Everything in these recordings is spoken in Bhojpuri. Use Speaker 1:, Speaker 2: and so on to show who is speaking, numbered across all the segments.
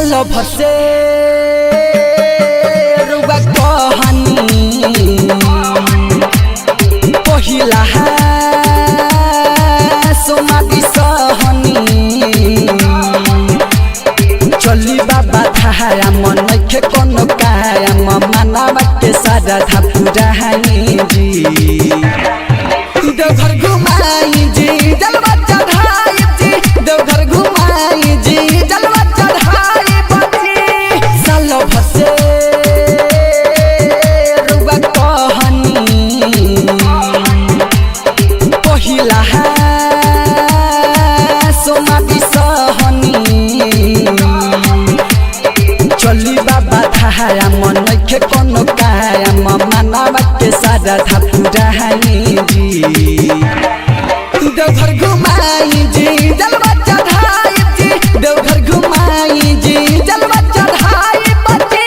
Speaker 1: सालो भर से रुआ कहानी पहिला सोमादी सहनी चली बाबा थाया मन नखे कोनो काया मनावा के सादा था पूरा जी देवघर घुमाई जी जलवा चढ़ाई जी देवघर घुमाई जी जलवा चढ़ाई बची सालो भर से रुआ कहानी पहिला सोमादी सहनी चली बाबा थाया मन नखे कोनो काया मनावा के सादा था पूरा जी देवघर घुमाई जी जलवा चढ़ाई जी देवघर घुमाई जी जलवा चढ़ाई बची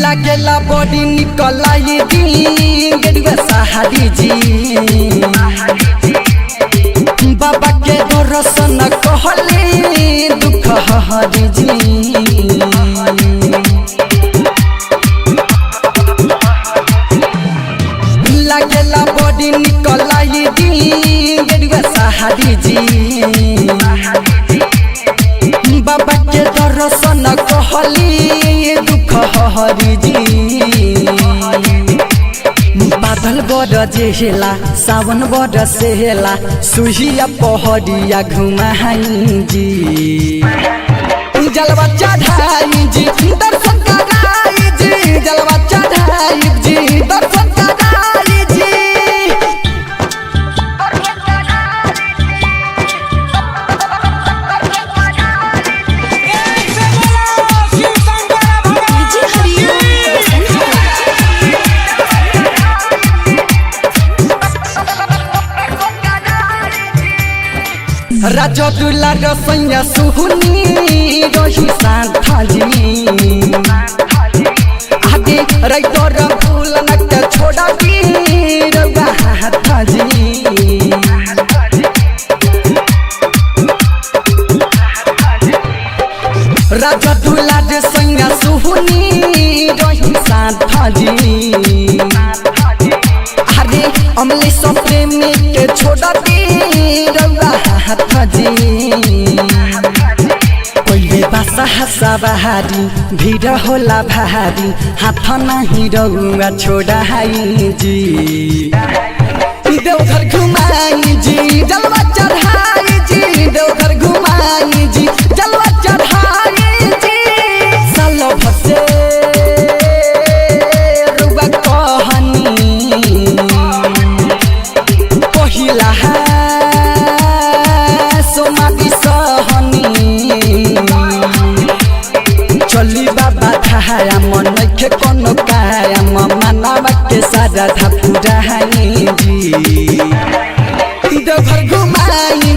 Speaker 1: लागेला बॉडी निकलाई दी गेडुआ सहारी जी बाबा के दर्शन कहले दुख हरी जी लागेला बॉडी निकलाई दी गेडुआ सहारी जी बाबा के दर्शन कहले दुख हरी जी बादल बड़ जेला सावन बड़ सेला सुहिया पहरिया घुमाई जी जलवा चढ़ाई जी दर्शन कराई जी जलवा चढ़ाई जी दर्शन कराई जी राजा दुला रसैया सुहनी रही सांथाजी आगे रैतर फूल नक छोड़ा दी रउआ हाथाजी राजा दुला रसैया सुहनी रही सांथाजी आगे अमले सब प्रेमी के छोड़ा दी रउआ हाथाजी पहिले बासा हसा बहारी भीड़ होला भारी हाथ नहीं रउआ छोड़ाई जी देवघर घुमाई जी जलवा चढ़ाई जी देवघर घुमाई जी जलवा चढ़ाई जी सालो भर से रुआ कहानी पहिला सोमादी सहनी चली बाबा थाया मन नखे कोनो काया मनावा के सादा था पूरा जी देवघर घुमाई